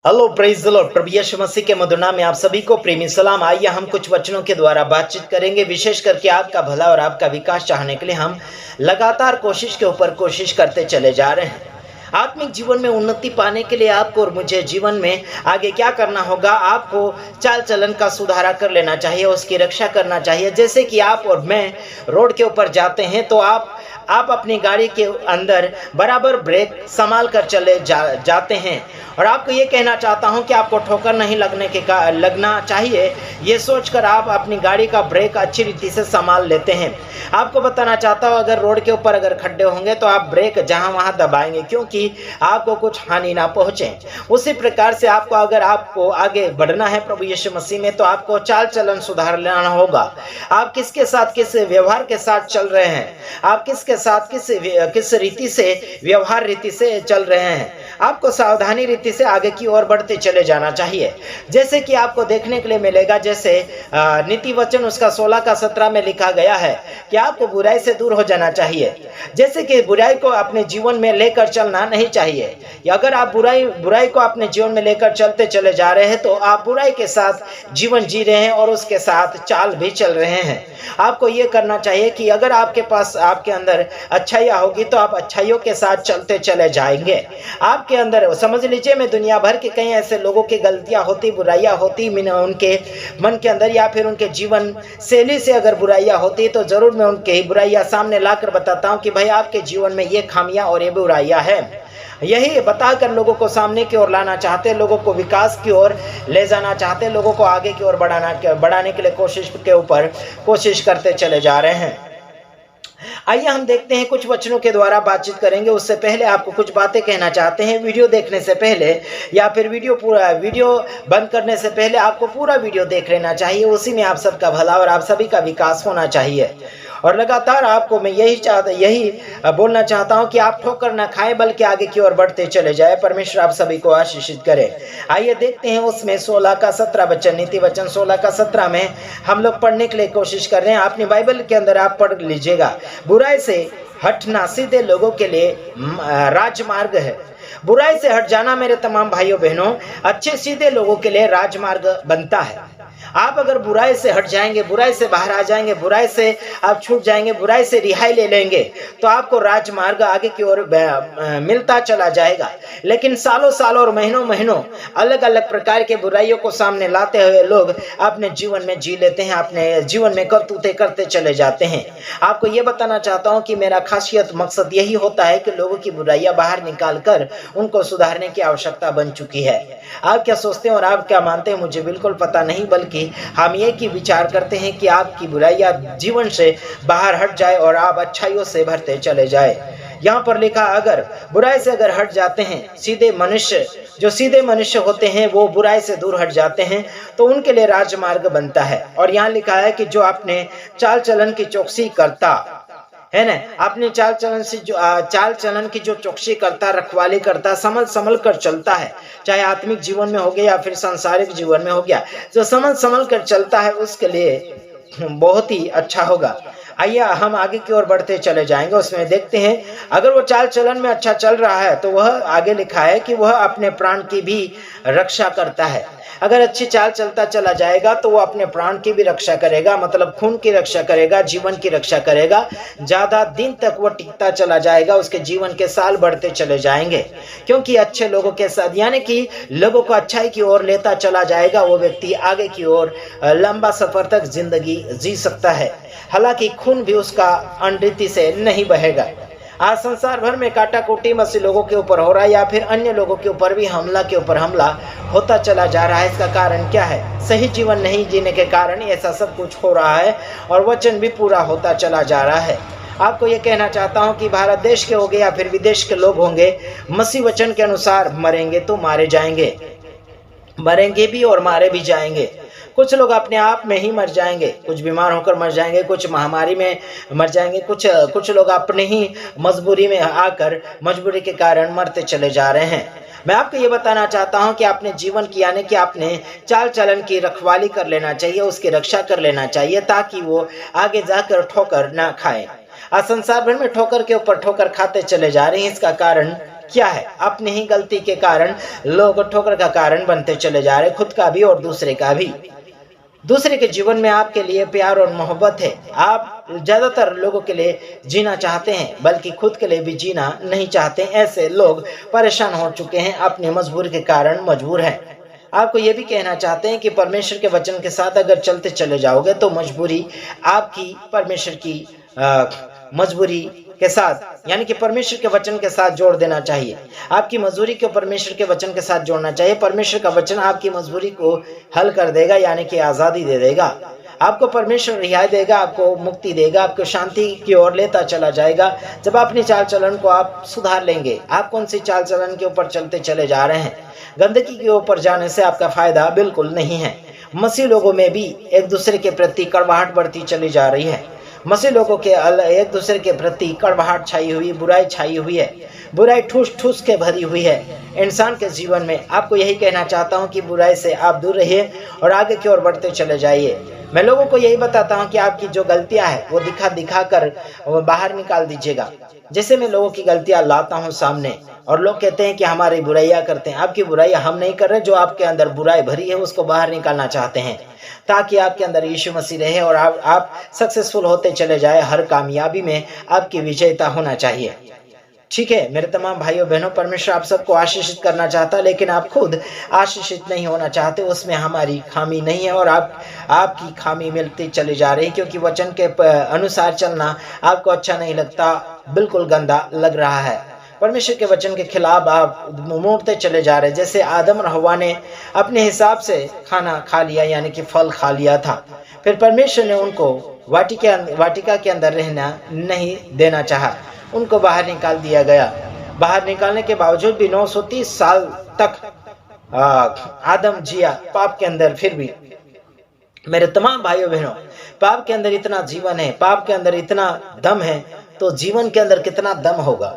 Hello praise the lord. प्रभु यीशु मसीह के मधुर नाम में आप सभी को प्रेमी सलाम। आइए हम कुछ वचनों के द्वारा बातचीत करेंगे। विशेष करके आपका भला और आपका विकास चाहने के लिए हम लगातार कोशिश के ऊपर कोशिश करते चले जा रहे हैं। आत्मिक जीवन में उन्नति पाने के लिए आपको और मुझे जीवन में आगे क्या करना होगा? आपको चाल चलन का सुधारा कर लेना चाहिए, उसकी रक्षा करना चाहिए। जैसे कि आप और मैं रोड के ऊपर जाते हैं तो आप अपनी गाड़ी के अंदर बराबर ब्रेक संभाल कर चले जाते हैं। और आपको ये कहना चाहता हूं कि आपको ठोकर नहीं लगना चाहिए, ये सोचकर आप अपनी गाड़ी का ब्रेक अच्छी रीति से संभाल लेते हैं। आपको बताना चाहता हूं, अगर रोड के ऊपर अगर खड्डे होंगे तो आप ब्रेक जहां वहां दबाएंगे, क्योंकि आपको कुछ हानि ना पहुंचे। उसी प्रकार से अगर आपको आगे बढ़ना है प्रभु यीशु मसीह में, तो आपको चाल चलन सुधार लेना होगा। आप किसके साथ किस व्यवहार के साथ चल रहे हैं, आप किसके साथ किस रीति से व्यवहार रीति से चल रहे हैं, आपको सावधानी रीति से आगे की ओर बढ़ते चले जाना चाहिए। जैसे कि आपको देखने के लिए मिलेगा, जैसे नीति वचन उसका 16 का 17 में लिखा गया है कि आपको बुराई से दूर हो जाना चाहिए। जैसे कि बुराई को अपने जीवन में लेकर चलना नहीं चाहिए। अगर आप बुराई को अपने जीवन में लेकर चलते चले जा रहे हैं तो आप बुराई के साथ जीवन जी रहे हैं और उसके साथ चाल भी चल रहे हैं। आपको ये करना चाहिए कि अगर आपके अंदर अच्छाइयाँ होगी तो आप अच्छाइयों के साथ चलते चले जाएंगे। आपके अंदर समझ लीजिए, मैं दुनिया भर के कई ऐसे लोगों की गलतियां होती, बुराइयां होती, उनके मन के अंदर या फिर उनके जीवन शैली से अगर बुराइयां होती तो जरूर मैं उनके बुराइयां सामने लाकर बताता हूं कि भाई आपके जीवन में ये खामियां और ये बुराइयां हैं। यही बताकर लोगों को सामने की ओर लाना चाहते, लोगों को विकास की ओर ले जाना चाहते, लोगों को आगे की ओर बढ़ाने के लिए कोशिश करते चले जा रहे हैं। आइए हम देखते हैं, कुछ वचनों के द्वारा बातचीत करेंगे। उससे पहले आपको कुछ बातें कहना चाहते हैं। वीडियो देखने से पहले या फिर वीडियो बंद करने से पहले आपको पूरा वीडियो देख लेना चाहिए। उसी में आप सबका भला और आप सभी का विकास होना चाहिए। और लगातार आपको मैं यही बोलना चाहता हूं कि आप ठोकर ना खाएं, बल्कि आगे की ओर बढ़ते चले जाए। परमेश्वर आप सभी को आशीषित करे। आइए देखते हैं, उसमें 16 का 17 वचन, नीति वचन 16 का 17 में हम लोग पढ़ने के लिए कोशिश कर रहे हैं। अपनी बाइबल के अंदर आप पढ़ लीजिएगा। बुराई से हटना सीधे लोगों के लिए राजमार्ग है। बुराई से हट जाना मेरे तमाम भाइयों बहनों अच्छे सीधे लोगों के लिए राजमार्ग बनता है। आप अगर बुराई से हट जाएंगे, बुराई से बाहर आ जाएंगे, बुराई से आप छूट जाएंगे, बुराई से रिहाई ले लेंगे, तो आपको राजमार्ग आगे की ओर मिलता चला जाएगा। लेकिन सालों और महीनों अलग अलग प्रकार के बुराइयों को सामने लाते हुए लोग अपने जीवन में जी लेते हैं, अपने जीवन में करतूते करते चले जाते हैं। आपको ये बताना चाहता हूँ कि मेरा खासियत मकसद यही होता है कि लोगों की बुराइयां बाहर निकाल कर उनको सुधारने की आवश्यकता बन चुकी है। आप क्या सोचते हैं और आप क्या मानते हैं मुझे बिल्कुल पता नहीं, बल्कि हम ये की विचार करते हैं कि आपकी बुराइयां जीवन से बाहर हट जाए और आप अच्छाइयों से भरते चले जाए। यहाँ पर लिखा, अगर बुराई से अगर हट जाते हैं, सीधे मनुष्य होते हैं वो बुराई से दूर हट जाते हैं, तो उनके लिए राजमार्ग बनता है। और यहाँ लिखा है कि जो अपने चाल चलन की चौकसी करता है ना, अपने चाल चलन की जो चौकसी करता, रखवाली करता, संभल कर चलता है, चाहे आत्मिक जीवन में हो गया या फिर सांसारिक जीवन में हो गया, जो संभल कर चलता है उसके लिए बहुत ही अच्छा होगा। आइए हम आगे की ओर बढ़ते चले जाएंगे। उसमें देखते हैं, अगर वो चाल चलन में अच्छा चल रहा है तो वह आगे लिखा है कि वह अपने प्राण की भी रक्षा करता है। अगर अच्छी चाल चलता चला जाएगा तो वो अपने प्राण की भी रक्षा करेगा, मतलब खून की रक्षा करेगा, जीवन की रक्षा करेगा। ज्यादा दिन तक वो टिकता चला जाएगा, उसके जीवन के साल बढ़ते चले जाएंगे, क्योंकि अच्छे लोगों के साथ, यानी कि लोगों को अच्छाई की ओर लेता चला जाएगा, वो व्यक्ति आगे की ओर लंबा सफर तक जिंदगी जी सकता है। हालांकि खून भी उसका अनरीति से नहीं बहेगा। आज संसार भर में काटाकुटी मसीह लोगों के ऊपर हो रहा है, या फिर अन्य लोगों के ऊपर भी हमला के ऊपर हमला होता चला जा रहा है। इसका कारण क्या है? सही जीवन नहीं जीने के कारण ऐसा सब कुछ हो रहा है और वचन भी पूरा होता चला जा रहा है। आपको ये कहना चाहता हूँ कि भारत देश के होंगे या फिर विदेश के लोग होंगे, मसीह वचन के अनुसार मरेंगे तो मारे जाएंगे, मरेंगे भी और मारे भी जाएंगे। कुछ लोग अपने आप में ही मर जाएंगे, कुछ बीमार होकर मर जाएंगे, कुछ महामारी में मर जाएंगे, कुछ लोग अपने ही मजबूरी के कारण मरते चले जा रहे हैं। मैं आपको ये बताना चाहता हूँ कि अपने जीवन की, यानी कि अपने चाल चलन की रखवाली कर लेना चाहिए, उसकी रक्षा कर लेना चाहिए, ताकि वो आगे जाकर ठोकर ना खाए। आज संसार भर में ठोकर के ऊपर ठोकर खाते चले जा रहे हैं। इसका कारण क्या है? अपनी ही गलती के कारण लोग ठोकर का कारण बनते चले जा रहे, खुद का भी और दूसरे का भी। दूसरे के जीवन में आपके लिए प्यार और मोहब्बत है, आप ज्यादातर लोगों के लिए जीना चाहते हैं, बल्कि खुद के लिए भी जीना नहीं चाहते। ऐसे लोग परेशान हो चुके हैं, अपनी मजबूरी के कारण मजबूर हैं। आपको ये भी कहना चाहते हैं कि परमेश्वर के वचन के साथ अगर चलते चले जाओगे तो मजबूरी आपकी परमेश्वर की मजबूरी के साथ, यानी कि परमेश्वर के वचन के साथ जोड़ देना चाहिए। आपकी मजबूरी को परमेश्वर के वचन के साथ जोड़ना चाहिए। परमेश्वर का वचन आपकी मजबूरी को हल कर देगा, यानी कि आजादी दे देगा। आपको परमेश्वर रिहाई देगा, आपको मुक्ति देगा, आपको शांति की ओर लेता चला जाएगा। जब अपनी चाल चलन को आप सुधार लेंगे। आप कौन सी चाल चलन के ऊपर चलते चले जा रहे हैं? गंदगी के ऊपर जाने से आपका फायदा बिल्कुल नहीं है। मसीह लोगों में भी एक दूसरे के प्रति कड़वाहट बढ़ती चली जा रही है। मसीह लोगों के एक दूसरे के प्रति कड़वाहट छाई हुई, बुराई छाई हुई है, बुराई ठूस ठूस के भरी हुई है इंसान के जीवन में। आपको यही कहना चाहता हूं कि बुराई से आप दूर रहिए और आगे की ओर बढ़ते चले जाइए। मैं लोगों को यही बताता हूं कि आपकी जो गलतियां हैं वो दिखा कर बाहर निकाल दीजिएगा। जैसे मैं लोगों की गलतियां लाता हूं सामने और लोग कहते हैं कि हमारी बुराइयां करते हैं। आपकी बुराइयां हम नहीं कर रहे, जो आपके अंदर बुराई भरी है उसको बाहर निकालना चाहते हैं, ताकि आपके अंदर यीशु मसीह रहे और आप सक्सेसफुल होते चले जाए। हर कामयाबी में आपकी विजयता होना चाहिए। ठीक है मेरे तमाम भाइयों बहनों, परमेश्वर आप सबको आशीषित करना चाहता, लेकिन आप खुद आशीषित नहीं होना चाहते। उसमें हमारी खामी नहीं है और आपकी खामी मिलती चली जा रही, क्योंकि वचन के अनुसार चलना आपको अच्छा नहीं लगता, बिल्कुल गंदा लग रहा है। परमेश्वर के वचन के खिलाफ आप मोड़ते चले जा रहे। जैसे आदम और हवा ने अपने हिसाब से खाना खा लिया, यानी कि फल खा लिया था, फिर परमेश्वर ने उनको वाटिका के अंदर रहना नहीं देना चाहा, उनको बाहर निकाल दिया गया। बाहर निकालने के बावजूद भी 930 साल तक आदम जिया पाप के अंदर। फिर भी मेरे तमाम भाइयों बहनों, पाप के अंदर इतना जीवन है, पाप के अंदर इतना दम है, तो जीवन के अंदर कितना दम होगा?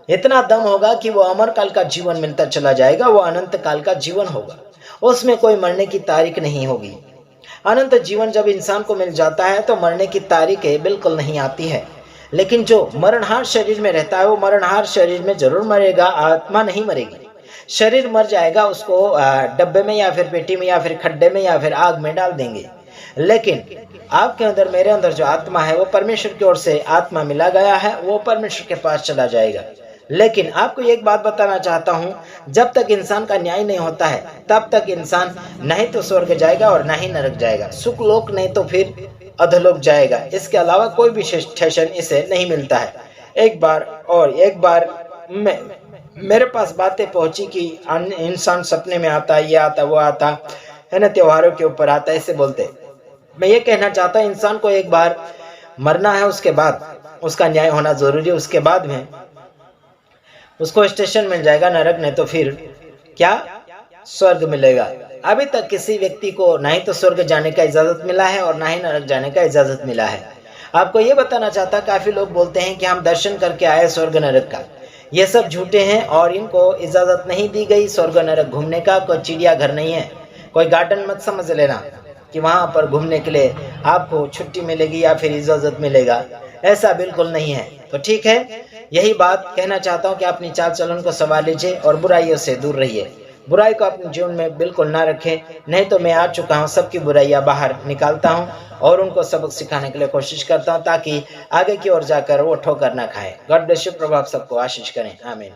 इतना दम होगा कि वो अमर काल का जीवन मिलता चला जाएगा, वो अनंत काल का जीवन होगा, उसमें कोई मरने की तारीख नहीं होगी। अनंत जीवन जब इंसान को मिल जाता है तो मरने की तारीख बिल्कुल नहीं आती है। लेकिन जो मरणहार शरीर में रहता है वो मरणहार शरीर में जरूर मरेगा, आत्मा नहीं मरेगी। शरीर मर जाएगा, उसको डब्बे में या फिर पेटी में या फिर खड्डे में या फिर आग में डाल देंगे। लेकिन आपके अंदर, मेरे अंदर जो आत्मा है वो परमेश्वर की ओर से आत्मा मिला गया है, वो परमेश्वर के पास चला जाएगा। लेकिन आपको एक बात बताना चाहता हूं, जब तक इंसान का न्याय नहीं होता है तब तक इंसान नहीं तो स्वर्ग जाएगा और नहीं नरक जाएगा, सुखलोक नहीं तो फिर अधोलोक जाएगा। इसके अलावा कोई भी स्टेशन इसे नहीं मिलता है। एक बार मेरे पास बातें पहुंची कि इंसान सपने में आता, ये आता वो आता है ना, त्योहारों के ऊपर आता, ऐसे बोलते। मैं ये कहना चाहता हूं, इंसान को एक बार मरना है, उसके बाद उसका न्याय होना जरूरी है। उसके बाद में उसको स्टेशन मिल जाएगा नरक, नहीं तो फिर क्या स्वर्ग मिलेगा। अभी तक किसी व्यक्ति को ना ही तो स्वर्ग जाने का इजाजत मिला है और ना ही नरक जाने का इजाजत मिला है। आपको ये बताना चाहता, काफी लोग बोलते हैं कि हम दर्शन करके आए स्वर्ग नरक का। ये सब झूठे हैं और इनको इजाजत नहीं दी गई स्वर्ग नरक घूमने का। कोई चिड़ियाघर नहीं है, कोई गार्डन मत समझ लेना कि वहां पर घूमने के लिए आपको छुट्टी मिलेगी या फिर इजाजत मिलेगा, ऐसा बिल्कुल नहीं है। तो ठीक है, यही बात कहना चाहता हूँ कि अपनी चाल चलन को संभाल लीजिए और बुराइयों से दूर रहिए। बुराई को अपने जीवन में बिल्कुल ना रखें, नहीं तो मैं आ चुका हूँ, सबकी बुराइयां बाहर निकालता हूँ और उनको सबक सिखाने के लिए कोशिश करता हूँ, ताकि आगे की ओर जाकर वो ठोकर ना खाए। गॉड ब्लेस यू, प्रभु आप सबको आशीष करें, आमीन।